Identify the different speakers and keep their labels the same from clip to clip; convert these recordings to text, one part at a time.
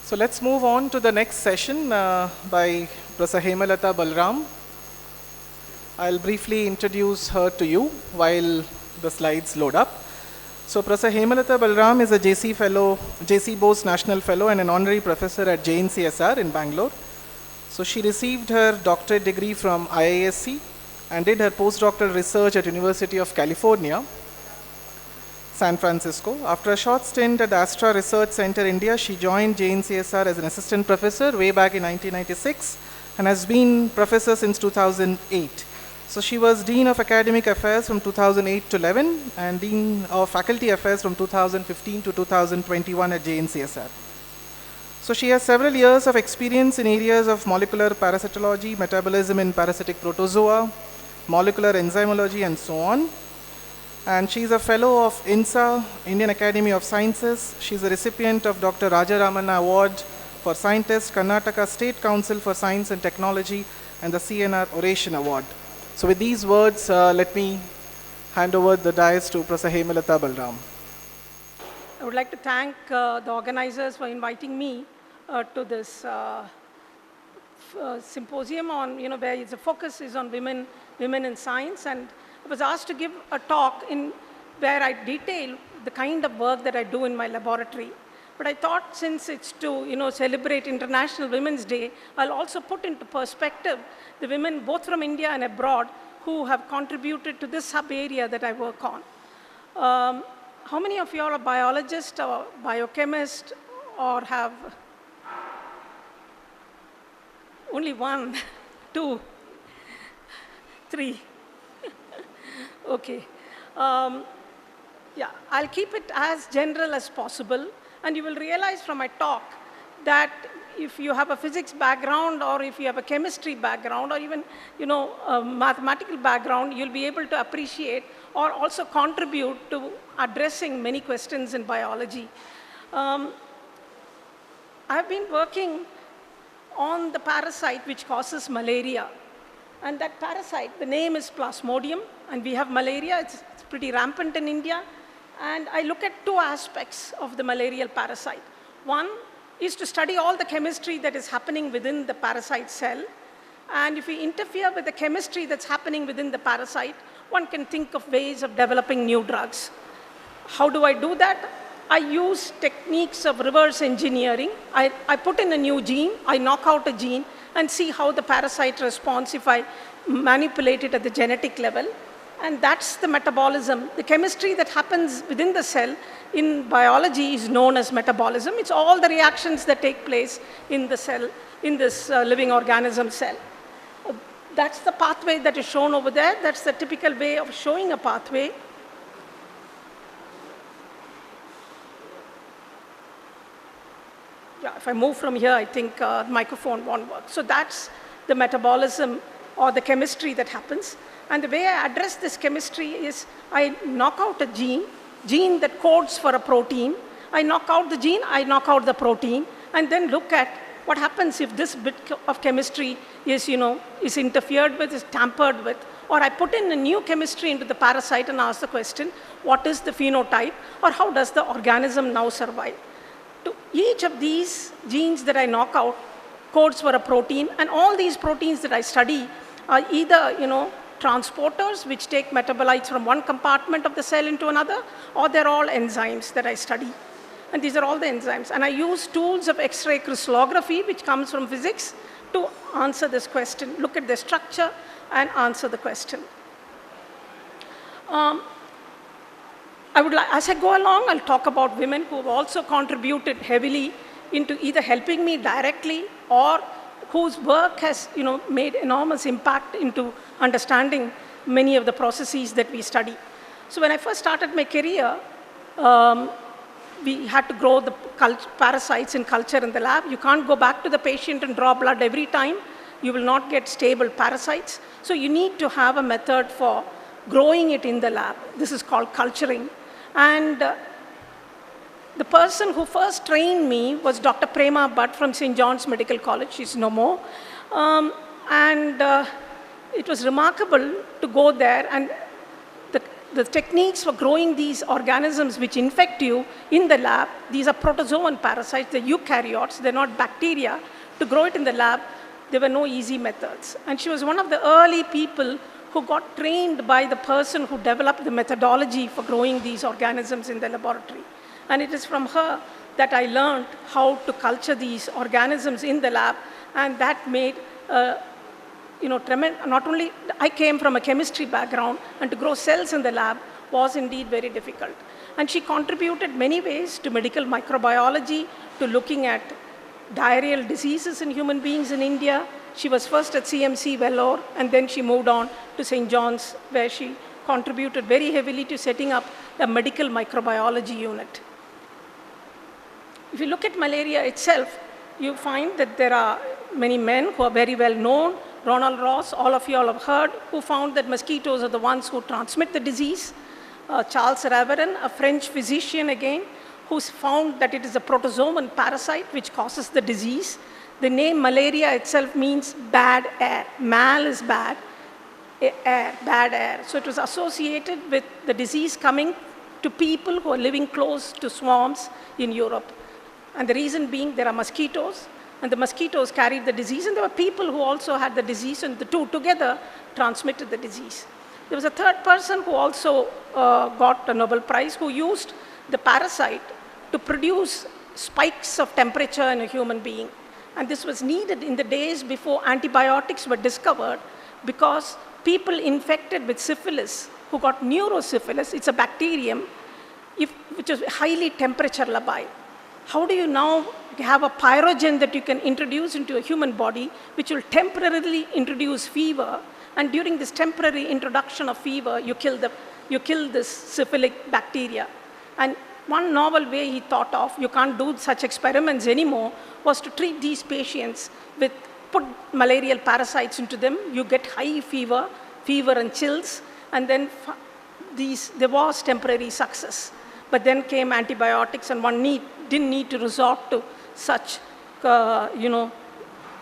Speaker 1: So let's move on to the next session by Professor Hemalatha Balaram. I'll briefly introduce her to you while the slides load up. So Professor Hemalatha Balaram is a JC Bose National Fellow and an honorary professor at JNCASR in Bangalore. So she received her doctorate degree from IISc and did her postdoctoral research at University of California, San Francisco. After a short stint at the Astra Research Center, India, she joined JNCASR as an assistant professor way back in 1996 and has been professor since 2008. So she was Dean of Academic Affairs from 2008 to 11 and Dean of Faculty Affairs from 2015 to 2021 at JNCASR. So she has several years of experience in areas of molecular parasitology, metabolism in parasitic protozoa, molecular enzymology, and so on. And she is a fellow of INSA, Indian Academy of Sciences. She is a recipient of Dr. Rajaramana Award for Scientist, Karnataka State Council for Science and Technology, and the CNR Oration Award. So with these words, let me hand over the dais to Professor Hemalatha Balaram.
Speaker 2: I would like to thank the organizers for inviting me to this symposium on, where the focus is on women in science. And I was asked to give a talk where I detail the kind of work that I do in my laboratory. But I thought since it's to celebrate International Women's Day, I'll also put into perspective the women both from India and abroad who have contributed to this sub-area that I work on. How many of you are a biologist or biochemist or have only one, two, three? Okay. Yeah, I'll keep it as general as possible, and you will realize from my talk that if you have a physics background or if you have a chemistry background or even a mathematical background, you'll be able to appreciate or also contribute to addressing many questions in biology. I've been working on the parasite which causes malaria. And that parasite, the name is Plasmodium, and we have malaria. It's pretty rampant in India. And I look at two aspects of the malarial parasite. One is to study all the chemistry that is happening within the parasite cell. And if we interfere with the chemistry that's happening within the parasite, one can think of ways of developing new drugs. How do I do that? I use techniques of reverse engineering. I put in a new gene, I knock out a gene, and see how the parasite responds if I manipulate it at the genetic level. And that's the metabolism. The chemistry that happens within the cell in biology is known as metabolism. It's all the reactions that take place in the cell, in this living organism cell. That's the pathway that is shown over there. That's the typical way of showing a pathway. Yeah, if I move from here, I think the microphone won't work. So that's the metabolism or the chemistry that happens. And the way I address this chemistry is I knock out a gene that codes for a protein. I knock out the gene, I knock out the protein, and then look at what happens if this bit of chemistry is interfered with, is tampered with, or I put in a new chemistry into the parasite and ask the question, what is the phenotype, or how does the organism now survive? To each of these genes that I knock out codes for a protein, and all these proteins that I study are either, transporters which take metabolites from one compartment of the cell into another, or they're all enzymes that I study. And these are all the enzymes. And I use tools of X-ray crystallography, which comes from physics, to answer this question, look at the structure and answer the question. As I go along, I'll talk about women who have also contributed heavily into either helping me directly or whose work has made enormous impact into understanding many of the processes that we study. So when I first started my career, we had to grow the parasites in culture in the lab. You can't go back to the patient and draw blood every time. You will not get stable parasites. So you need to have a method for growing it in the lab. This is called culturing. And the person who first trained me was Dr. Prema Bhatt from St. John's Medical College. She's no more. It was remarkable to go there, and the the techniques for growing these organisms which infect you in the lab, these are protozoan parasites, the eukaryotes, they're not bacteria. To grow it in the lab, there were no easy methods. And she was one of the early people who got trained by the person who developed the methodology for growing these organisms in the laboratory. And it is from her that I learned how to culture these organisms in the lab, and that made not only I came from a chemistry background, and to grow cells in the lab was indeed very difficult. And she contributed many ways to medical microbiology, to looking at diarrheal diseases in human beings in India. She was first at CMC Vellore, and then she moved on to St. John's, where she contributed very heavily to setting up a medical microbiology unit. If you look at malaria itself, you find that there are many men who are very well known. Ronald Ross, all of you all have heard, who found that mosquitoes are the ones who transmit the disease. Charles Raverin, a French physician again, who found that it is a protozoan parasite which causes the disease. The name malaria itself means bad air. Mal is bad, air, bad air. So it was associated with the disease coming to people who are living close to swamps in Europe. And the reason being there are mosquitoes, and the mosquitoes carried the disease, and there were people who also had the disease, and the two together transmitted the disease. There was a third person who also got a Nobel Prize, who used the parasite to produce spikes of temperature in a human being. And this was needed in the days before antibiotics were discovered, because people infected with syphilis, who got neurosyphilis, it's a bacterium, which is highly temperature labile. How do you now have a pyrogen that you can introduce into a human body, which will temporarily introduce fever, and during this temporary introduction of fever, you kill this syphilic bacteria? And one novel way he thought of, you can't do such experiments anymore, was to treat these patients with, put malarial parasites into them, you get high fever and chills, and then there was temporary success. But then came antibiotics, and one didn't need to resort to such,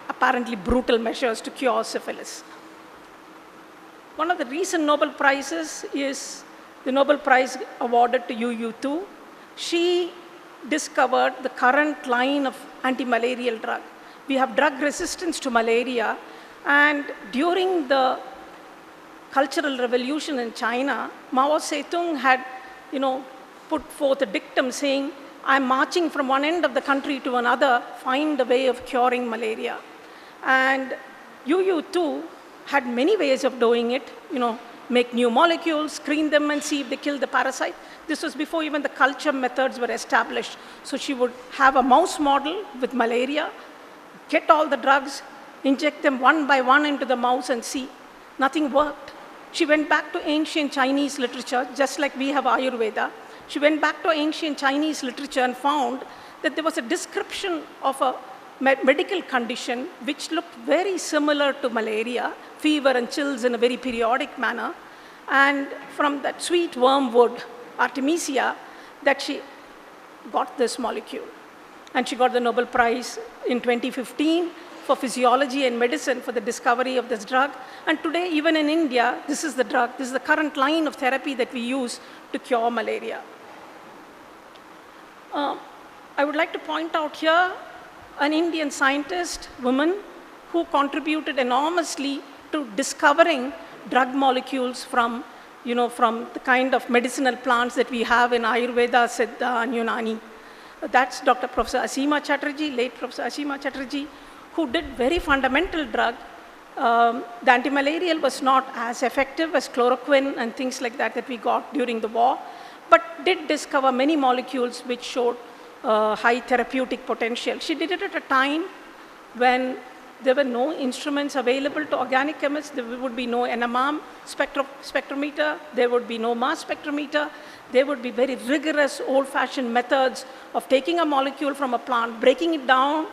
Speaker 2: apparently brutal measures to cure syphilis. One of the recent Nobel Prizes is the Nobel Prize awarded to Yu Tu. She discovered the current line of anti-malarial drug. We have drug resistance to malaria, and during the Cultural Revolution in China, Mao Zedong had, put forth a dictum saying, I'm marching from one end of the country to another, find a way of curing malaria. And Yu Tu had many ways of doing it, make new molecules, screen them and see if they kill the parasite. This was before even the culture methods were established. So she would have a mouse model with malaria, get all the drugs, inject them one by one into the mouse and see. Nothing worked. She went back to ancient Chinese literature, just like we have Ayurveda. She went back to ancient Chinese literature and found that there was a description of a medical condition which looked very similar to malaria, fever and chills in a very periodic manner. And from that sweet wormwood, Artemisia, that she got this molecule. And she got the Nobel Prize in 2015 for physiology and medicine for the discovery of this drug. And today, even in India, this is the drug, this is the current line of therapy that we use to cure malaria. I would like to point out here an Indian scientist, woman, who contributed enormously to discovering drug molecules from the kind of medicinal plants that we have in Ayurveda, Siddha, and Unani. That's Dr. Professor Asima Chatterjee, late Professor Asima Chatterjee, who did very fundamental drug. The antimalarial was not as effective as chloroquine and things like that we got during the war, but did discover many molecules which showed high therapeutic potential. She did it at a time when there were no instruments available to organic chemists. There would be no NMR spectrometer. There would be no mass spectrometer. There would be very rigorous old-fashioned methods of taking a molecule from a plant, breaking it down,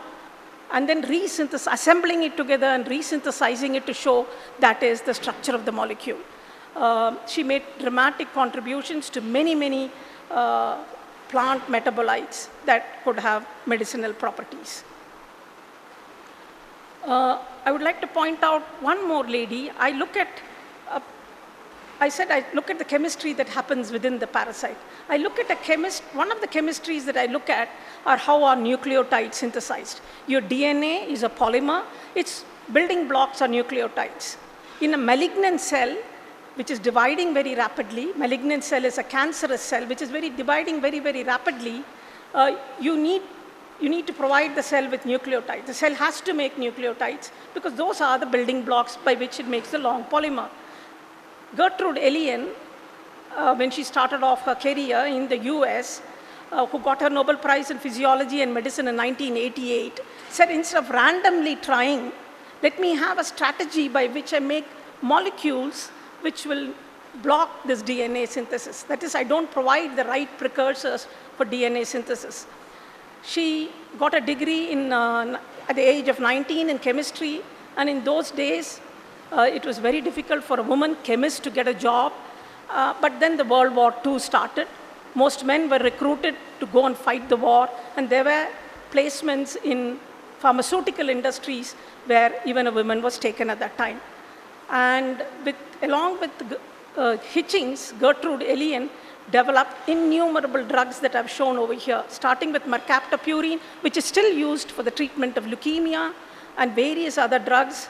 Speaker 2: and then assembling it together and resynthesizing it to show that is the structure of the molecule. She made dramatic contributions to many plant metabolites that could have medicinal properties. I would like to point out one more lady. I I said I look at the chemistry that happens within the parasite. I look at one of the chemistries that I look at are how are nucleotides synthesized. Your DNA is a polymer. Its building blocks are nucleotides. In a malignant cell, which is dividing very rapidly, malignant cell is a cancerous cell, which is dividing very, very rapidly, you need to provide the cell with nucleotides. The cell has to make nucleotides because those are the building blocks by which it makes the long polymer. Gertrude Elion, when she started off her career in the US, who got her Nobel Prize in Physiology and Medicine in 1988, said instead of randomly trying, let me have a strategy by which I make molecules which will block this DNA synthesis. That is, I don't provide the right precursors for DNA synthesis. She got a degree at the age of 19 in chemistry, and in those days, it was very difficult for a woman chemist to get a job. But then the World War II started. Most men were recruited to go and fight the war, and there were placements in pharmaceutical industries where even a woman was taken at that time. And along with Hitchings, Gertrude Elion developed innumerable drugs that I've shown over here, starting with mercaptopurine, which is still used for the treatment of leukemia, and various other drugs,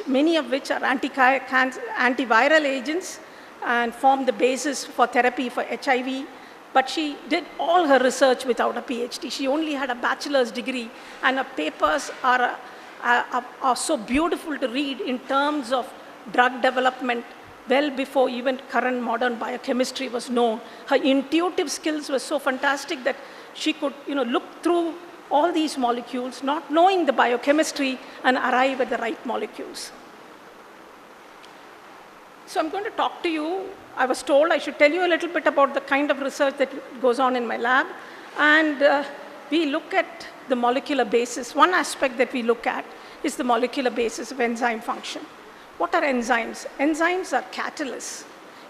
Speaker 2: many of which are antiviral agents and form the basis for therapy for HIV. But she did all her research without a PhD. She only had a bachelor's degree, and her papers are so beautiful to read in terms of drug development well before even current modern biochemistry was known. Her intuitive skills were so fantastic that she could look through all these molecules, not knowing the biochemistry, and arrive at the right molecules. So I'm going to talk to you. I was told I should tell you a little bit about the kind of research that goes on in my lab. And we look at the molecular basis. One aspect that we look at is the molecular basis of enzyme function. What are enzymes? Enzymes are catalysts.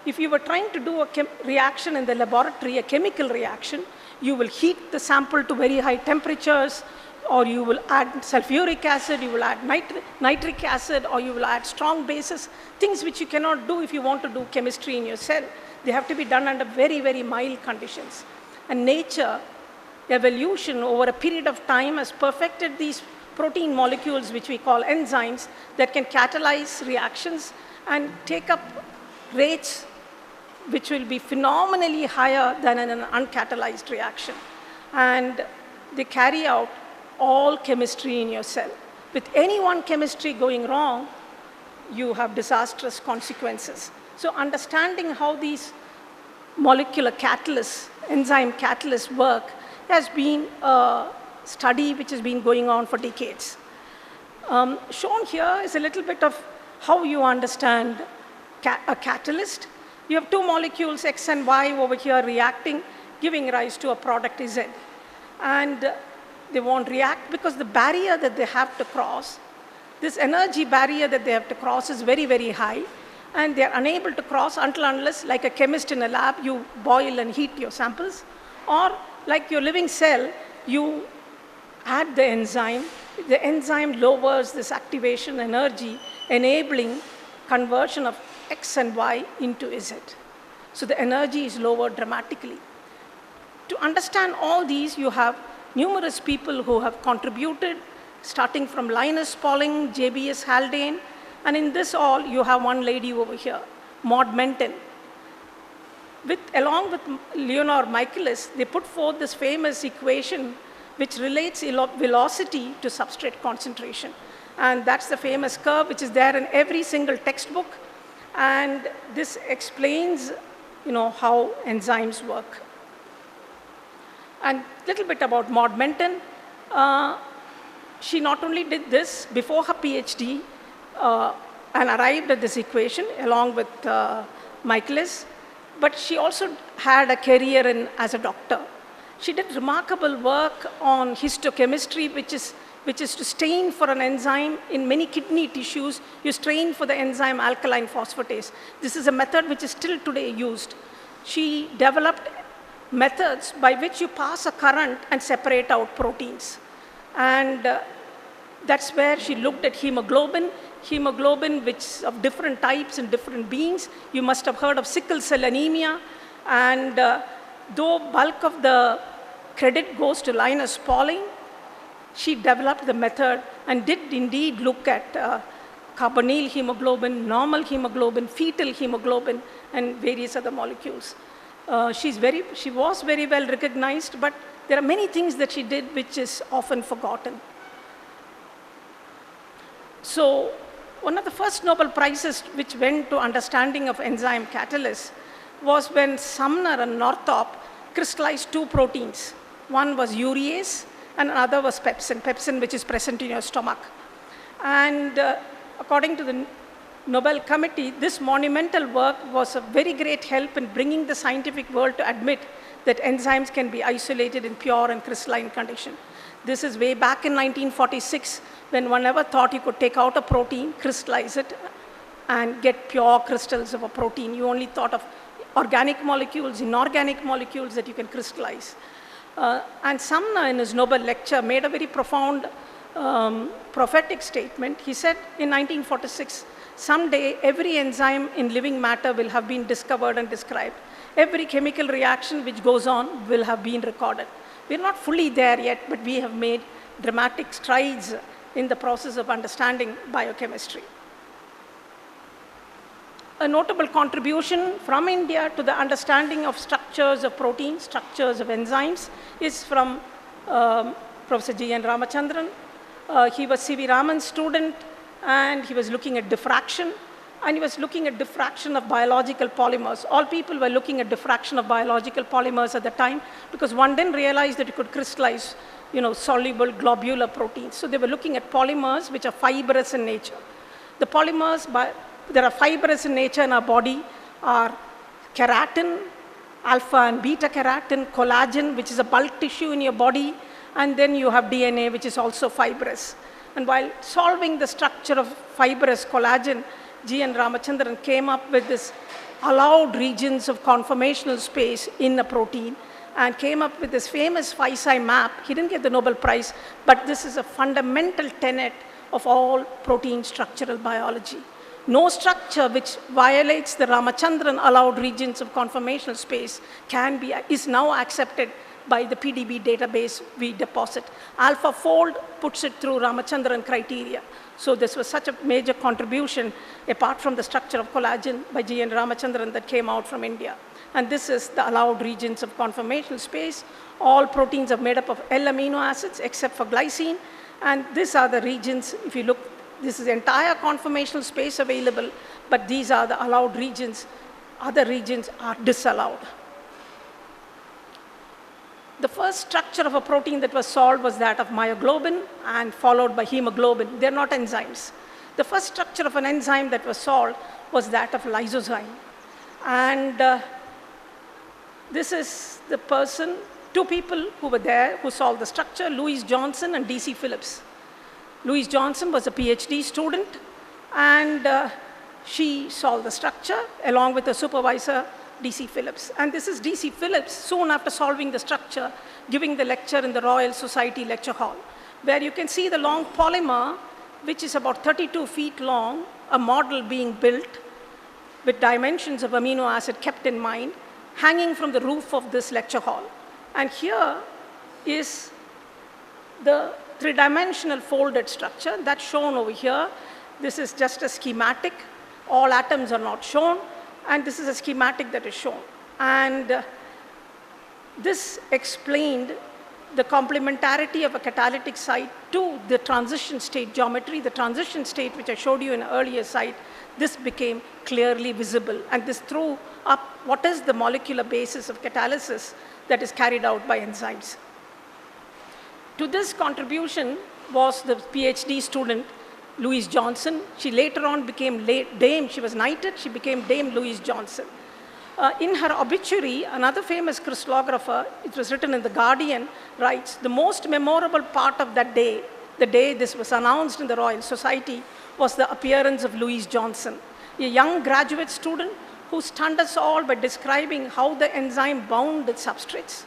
Speaker 2: If you were trying to do a reaction in the laboratory, a chemical reaction, you will heat the sample to very high temperatures, or you will add sulfuric acid, you will add nitric acid, or you will add strong bases, things which you cannot do if you want to do chemistry in your cell. They have to be done under very, very mild conditions. And nature, evolution over a period of time has perfected these protein molecules, which we call enzymes, that can catalyze reactions and take up rates which will be phenomenally higher than in an uncatalyzed reaction. And they carry out all chemistry in your cell. With any one chemistry going wrong, you have disastrous consequences. So understanding how these molecular catalysts, enzyme catalysts work, has been a study which has been going on for decades. Shown here is a little bit of how you understand a catalyst. You have two molecules, X and Y, over here reacting, giving rise to a product Z. And they won't react because the barrier that they have to cross, this energy barrier that they have to cross, is very, very high. And they're unable to cross unless, like a chemist in a lab, you boil and heat your samples. Or like your living cell, you add the enzyme. The enzyme lowers this activation energy, enabling conversion of X and Y into Z. So the energy is lowered dramatically. To understand all these, you have numerous people who have contributed, starting from Linus Pauling, JBS Haldane, and in this all, you have one lady over here, Maud Menton. Along with Leonard Michaelis, they put forth this famous equation which relates velocity to substrate concentration. And that's the famous curve which is there in every single textbook. And this explains how enzymes work. And a little bit about Maud Menton. She not only did this before her PhD and arrived at this equation along with Michaelis, but she also had a career as a doctor. She did remarkable work on histochemistry, which is to stain for an enzyme. In many kidney tissues, you strain for the enzyme alkaline phosphatase. This is a method which is still today used. She developed methods by which you pass a current and separate out proteins. And That's where she looked at hemoglobin which of different types in different beings. You must have heard of sickle cell anemia. And though bulk of the credit goes to Linus Pauling, she developed the method and did indeed look at carbonyl hemoglobin, normal hemoglobin, fetal hemoglobin, and various other molecules. She was very well recognized, but there are many things that she did which is often forgotten. So one of the first Nobel Prizes which went to understanding of enzyme catalysts was when Sumner and Northrop crystallized two proteins. One was urease and another was pepsin which is present in your stomach. And according to the Nobel Committee, this monumental work was a very great help in bringing the scientific world to admit that enzymes can be isolated in pure and crystalline condition. This is way back in 1946, when one never thought you could take out a protein, crystallize it, and get pure crystals of a protein. You only thought of organic molecules, inorganic molecules that you can crystallize. And Sumner, in his Nobel lecture, made a very profound prophetic statement. He said in 1946, someday every enzyme in living matter will have been discovered and described. Every chemical reaction which goes on will have been recorded. We're not fully there yet, but we have made dramatic strides in the process of understanding biochemistry. A notable contribution from India to the understanding of structures of proteins, structures of enzymes, is from Professor G.N. Ramachandran. He was C.V. Raman's student, and he was looking at diffraction, and he was looking at diffraction of biological polymers. All people were looking at diffraction of biological polymers at the time, because one didn't realize that you could crystallize, soluble globular proteins. So they were looking at polymers which are fibrous in nature. The polymers that are fibrous in nature in our body are keratin, alpha and beta keratin, collagen, which is a bulk tissue in your body, and then you have DNA, which is also fibrous. And while solving the structure of fibrous collagen, G.N. Ramachandran came up with this allowed regions of conformational space in a protein and came up with this famous 5-psi map. He didn't get the Nobel Prize, but this is a fundamental tenet of all protein structural biology. No structure which violates the Ramachandran allowed regions of conformational space is now accepted by the PDB database we deposit. AlphaFold puts it through Ramachandran criteria. So this was such a major contribution, apart from the structure of collagen, by G.N. Ramachandran that came out from India. And this is the allowed regions of conformational space. All proteins are made up of L amino acids except for glycine. And these are the regions, if you look, this is the entire conformational space available, but these are the allowed regions. Other regions are disallowed. The first structure of a protein that was solved was that of myoglobin and followed by hemoglobin. They're not enzymes. The first structure of an enzyme that was solved was that of lysozyme. And this is the person, two people who were there who solved the structure, Louise Johnson and D.C. Phillips. Louise Johnson was a PhD student, and she solved the structure along with the supervisor, D.C. Phillips. And this is D.C. Phillips, soon after solving the structure, giving the lecture in the Royal Society Lecture Hall, where you can see the long polymer, which is about 32 feet long, a model being built with dimensions of amino acid kept in mind, hanging from the roof of this lecture hall. And here is the three-dimensional folded structure that's shown over here. This is just a schematic. All atoms are not shown. And this is a schematic that is shown. And this explained the complementarity of a catalytic site to the transition state geometry. The transition state, which I showed you in an earlier slide, this became clearly visible. And this threw up what is the molecular basis of catalysis that is carried out by enzymes. To this contribution was the PhD student, Louise Johnson. She later on became Dame. She was knighted. She became Dame Louise Johnson. In her obituary, another famous crystallographer, it was written in The Guardian, writes, the most memorable part of that day, the day this was announced in the Royal Society, was the appearance of Louise Johnson, a young graduate student who stunned us all by describing how the enzyme bound its substrates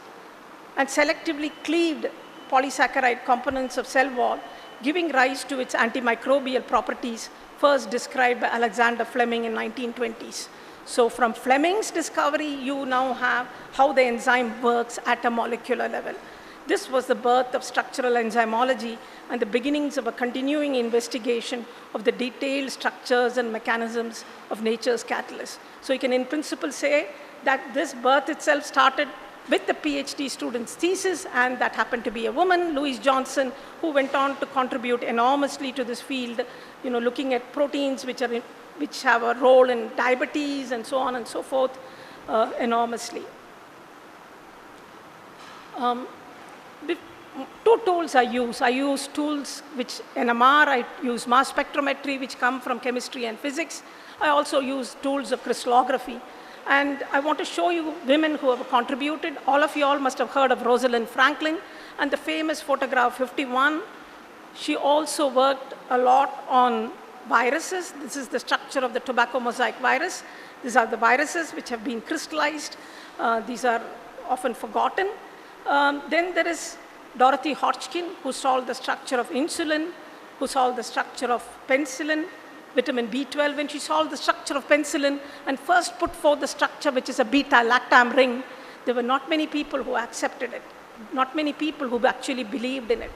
Speaker 2: and selectively cleaved polysaccharide components of cell wall, giving rise to its antimicrobial properties, first described by Alexander Fleming in 1920s. So from Fleming's discovery, you now have how the enzyme works at a molecular level. This was the birth of structural enzymology and the beginnings of a continuing investigation of the detailed structures and mechanisms of nature's catalysts. So you can in principle say that this birth itself started with the PhD student's thesis, and that happened to be a woman, Louise Johnson, who went on to contribute enormously to this field, looking at proteins which have a role in diabetes and so on and so forth, enormously. Two tools I use. I use tools which NMR, I use mass spectrometry, which come from chemistry and physics. I also use tools of crystallography. And I want to show you women who have contributed. All of you all must have heard of Rosalind Franklin and the famous photograph 51. She also worked a lot on viruses. This is the structure of the tobacco mosaic virus. These are the viruses which have been crystallized. These are often forgotten. Then there is Dorothy Hodgkin, who solved the structure of insulin, who solved the structure of penicillin, vitamin B12. When she solved the structure of penicillin and first put forth the structure, which is a beta-lactam ring, there were not many people who accepted it, not many people who actually believed in it.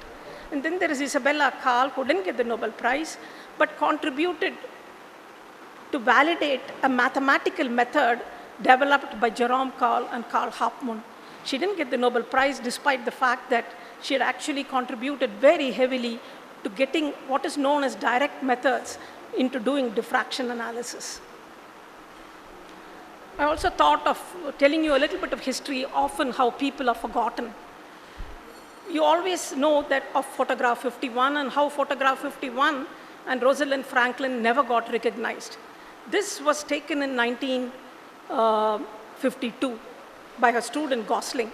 Speaker 2: And then there is Isabella Karl, who didn't get the Nobel Prize, but contributed to validate a mathematical method developed by Jerome Karl and Karl Hauptmann. She didn't get the Nobel Prize despite the fact that she had actually contributed very heavily to getting what is known as direct methods into doing diffraction analysis. I also thought of telling you a little bit of history, often how people are forgotten. You always know that of photograph 51 and how photograph 51 and Rosalind Franklin never got recognized. This was taken in 1952 by her student Gosling.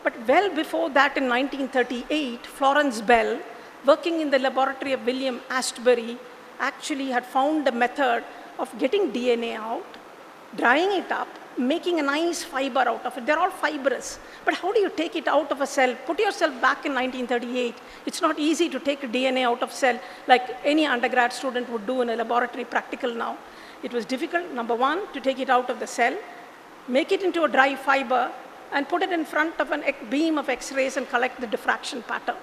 Speaker 2: But well before that, in 1938, Florence Bell, working in the laboratory of William Astbury, actually had found a method of getting DNA out, drying it up, making a nice fiber out of it. They're all fibrous. But how do you take it out of a cell? Put yourself back in 1938. It's not easy to take a DNA out of cell like any undergrad student would do in a laboratory practical now. It was difficult, number one, to take it out of the cell, make it into a dry fiber, and put it in front of a beam of X-rays and collect the diffraction pattern.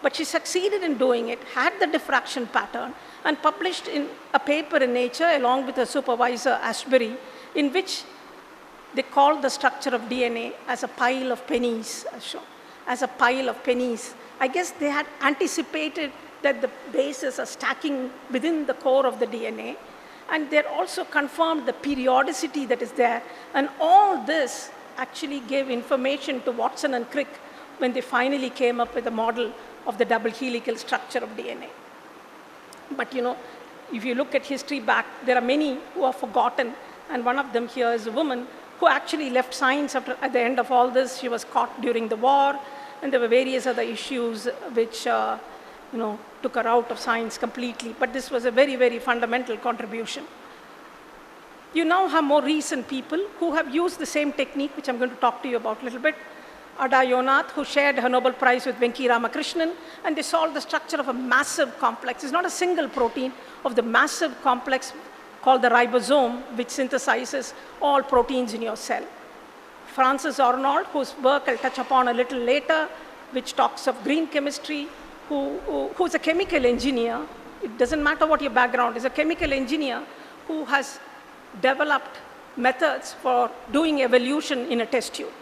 Speaker 2: But she succeeded in doing it, had the diffraction pattern, and published in a paper in Nature along with her supervisor Ashbury, in which they called the structure of DNA as a pile of pennies, as a pile of pennies. I guess they had anticipated that the bases are stacking within the core of the DNA, and they also confirmed the periodicity that is there. And all this actually gave information to Watson and Crick when they finally came up with a model of the double helical structure of DNA. But if you look at history back, there are many who are forgotten, and one of them here is a woman who actually left science at the end of all this. She was caught during the war, and there were various other issues which took her out of science completely. But this was a very, very fundamental contribution. You now have more recent people who have used the same technique, which I'm going to talk to you about a little bit. Ada Yonath, who shared her Nobel Prize with Venki Ramakrishnan, and they solved the structure of a massive complex. It's not a single protein, of the massive complex called the ribosome, which synthesizes all proteins in your cell. Francis Arnold, whose work I'll touch upon a little later, which talks of green chemistry, who's a chemical engineer. It doesn't matter what your background is, a chemical engineer who has developed methods for doing evolution in a test tube.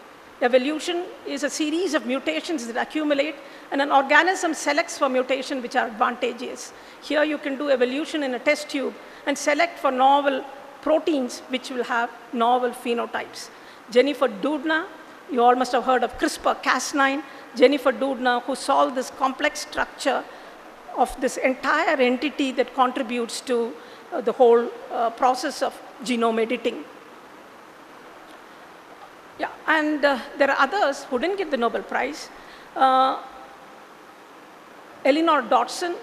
Speaker 2: Evolution is a series of mutations that accumulate, and an organism selects for mutation which are advantageous. Here you can do evolution in a test tube and select for novel proteins which will have novel phenotypes. Jennifer Doudna, you all must have heard of CRISPR-Cas9. Jennifer Doudna, who solved this complex structure of this entire entity that contributes to the whole process of genome editing. Yeah, and there are others who didn't get the Nobel Prize. Elinor Dodson,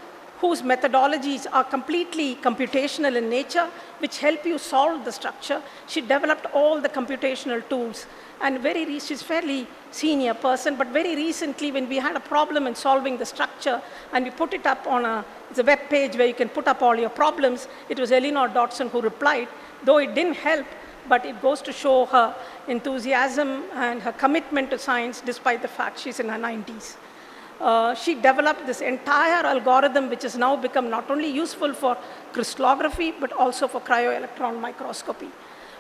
Speaker 2: whose methodologies are completely computational in nature, which help you solve the structure. She developed all the computational tools. And she's a fairly senior person, but very recently when we had a problem in solving the structure and we put it up on it's a web page where you can put up all your problems, it was Elinor Dodson who replied, though it didn't help, but it goes to show her enthusiasm and her commitment to science despite the fact she's in her 90s. She developed this entire algorithm which has now become not only useful for crystallography but also for cryo-electron microscopy.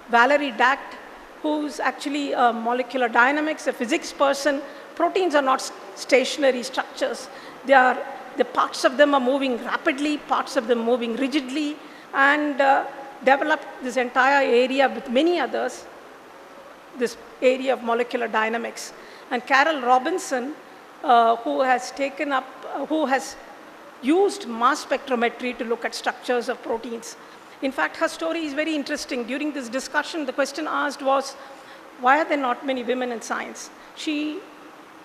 Speaker 2: Valerie Dact, who's actually a molecular dynamics, a physics person. Proteins are not stationary structures. The parts of them are moving rapidly, parts of them moving rigidly, and developed this entire area with many others, this area of molecular dynamics. And Carol Robinson, who has used mass spectrometry to look at structures of proteins. In fact, her story is very interesting. During this discussion, the question asked was, why are there not many women in science? She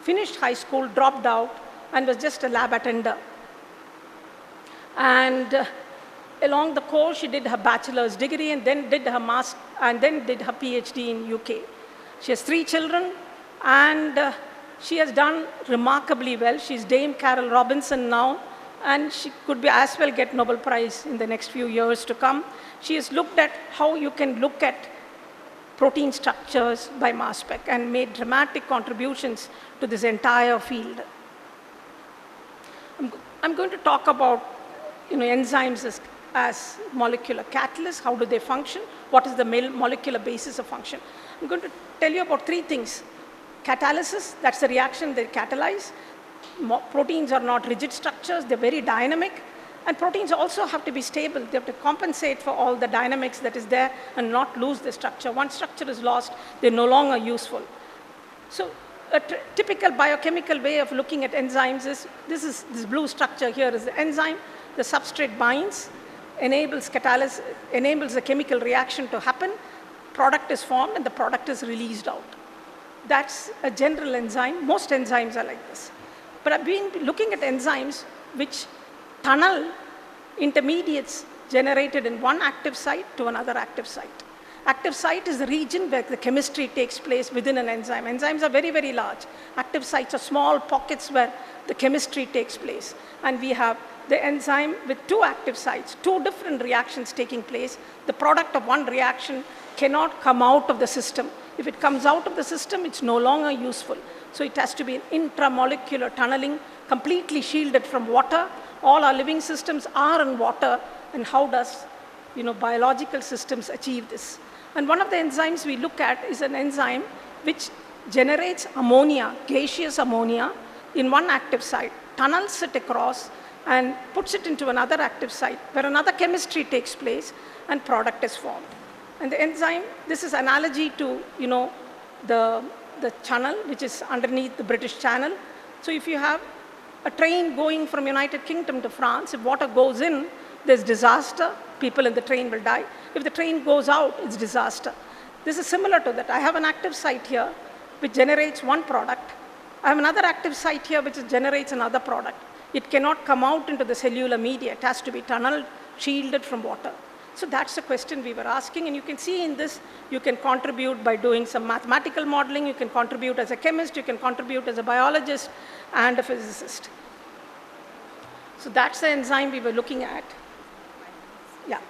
Speaker 2: finished high school, dropped out, and was just a lab attendant. And along the course, she did her bachelor's degree and then did her PhD in UK. She has 3 children, and she has done remarkably well. She's Dame Carol Robinson now, and she could be as well get Nobel Prize in the next few years to come. She has looked at how you can look at protein structures by mass spec and made dramatic contributions to this entire field. I'm going to talk about enzymes as molecular catalysts. How do they function? What is the molecular basis of function? I'm going to tell you about 3 things. Catalysis, that's the reaction they catalyze. Proteins are not rigid structures, they're very dynamic. And proteins also have to be stable. They have to compensate for all the dynamics that is there and not lose the structure. Once structure is lost, they're no longer useful. So a typical biochemical way of looking at enzymes is, this blue structure here is the enzyme. The substrate binds, enables a chemical reaction to happen. Product is formed and the product is released out. That's a general enzyme. Most enzymes are like this. But I've been looking at enzymes which tunnel intermediates generated in one active site to another active site. Active site is the region where the chemistry takes place within an enzyme. Enzymes are very, very large. Active sites are small pockets where the chemistry takes place. And we have the enzyme with 2 active sites, 2 different reactions taking place. The product of one reaction cannot come out of the system. If it comes out of the system, it's no longer useful. So it has to be an intramolecular tunneling, completely shielded from water. All our living systems are in water. And how does biological systems achieve this? And one of the enzymes we look at is an enzyme which generates ammonia, gaseous ammonia, in one active site, tunnels it across, and puts it into another active site where another chemistry takes place and product is formed. And the enzyme, this is analogy to the channel which is underneath the British Channel. So if you have a train going from United Kingdom to France, if water goes in, there's disaster, people in the train will die. If the train goes out, it's disaster. This is similar to that. I have an active site here which generates one product. I have another active site here which generates another product. It cannot come out into the cellular media. It has to be tunneled, shielded from water. So that's the question we were asking. And you can see in this, you can contribute by doing some mathematical modeling. You can contribute as a chemist. You can contribute as a biologist and a physicist. So that's the enzyme we were looking at. Yeah,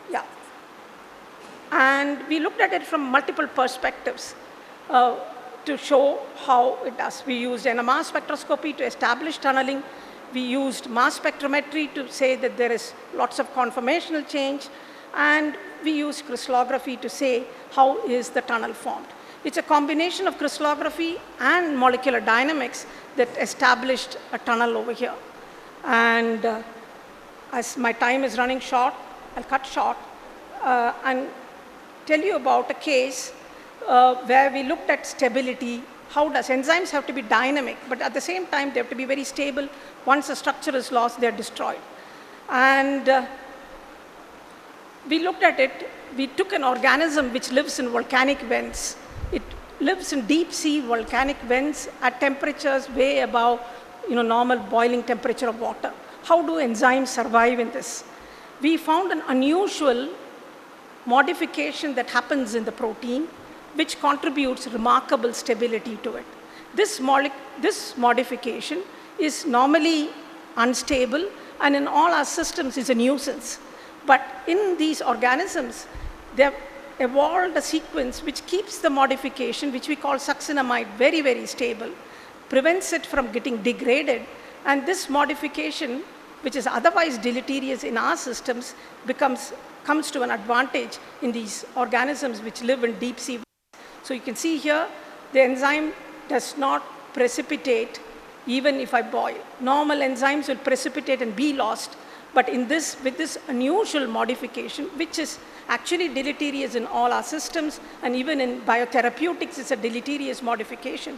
Speaker 2: yeah. And we looked at it from multiple perspectives to show how it does. We used NMR spectroscopy to establish tunneling. We used mass spectrometry to say that there is lots of conformational change. And we used crystallography to say how is the tunnel formed. It's a combination of crystallography and molecular dynamics that established a tunnel over here. And as my time is running short, I'll cut short and tell you about a case where we looked at stability. How does enzymes have to be dynamic, but at the same time, they have to be very stable. Once a structure is lost, they're destroyed. And we looked at it. We took an organism which lives in volcanic vents. It lives in deep sea volcanic vents at temperatures way above normal boiling temperature of water. how do enzymes survive in this? We found an unusual modification that happens in the protein, which contributes remarkable stability to it. This modification is normally unstable, and in all our systems is a nuisance. But in these organisms, they have evolved a sequence which keeps the modification, which we call succinamide, very, very stable, prevents it from getting degraded, and this modification, which is otherwise deleterious in our systems, comes to an advantage in these organisms which live in deep sea. So you can see here, the enzyme does not precipitate even if I boil. Normal enzymes will precipitate and be lost, but with this unusual modification, which is actually deleterious in all our systems, and even in biotherapeutics, it's a deleterious modification,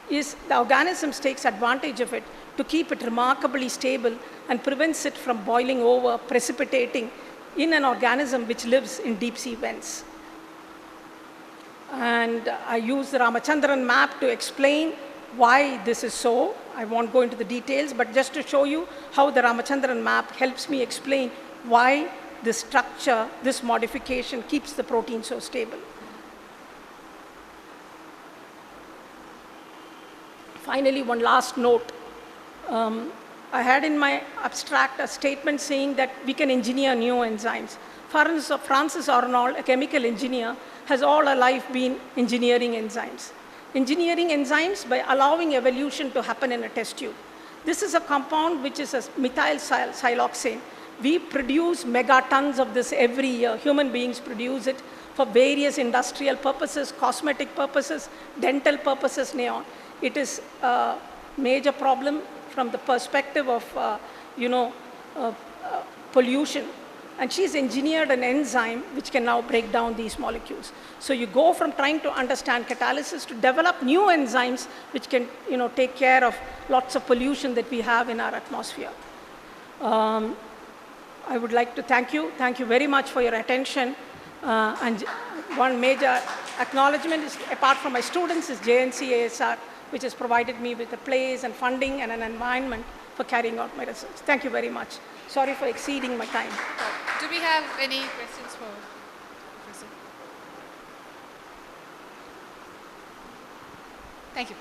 Speaker 2: is the organism takes advantage of it to keep it remarkably stable and prevents it from boiling over, precipitating in an organism which lives in deep sea vents. And I use the Ramachandran map to explain why this is so. I won't go into the details, but just to show you how the Ramachandran map helps me explain why this structure, this modification keeps the protein so stable. Finally, one last note. I had in my abstract a statement saying that we can engineer new enzymes. Francis Arnold, a chemical engineer, has all her life been engineering enzymes. Engineering enzymes by allowing evolution to happen in a test tube. This is a compound which is a methyl siloxane. We produce megatons of this every year. Human beings produce it for various industrial purposes, cosmetic purposes, dental purposes, neon. It is a major problem from the perspective of pollution. And she's engineered an enzyme which can now break down these molecules. So you go from trying to understand catalysis to develop new enzymes which can take care of lots of pollution that we have in our atmosphere. I would like to thank you. Thank you very much for your attention. And one major acknowledgement is, apart from my students, is JNCASR, which has provided me with a place and funding and an environment for carrying out my research. Thank you very much. Sorry for exceeding my time.
Speaker 3: Do we have any questions for Professor? Thank you.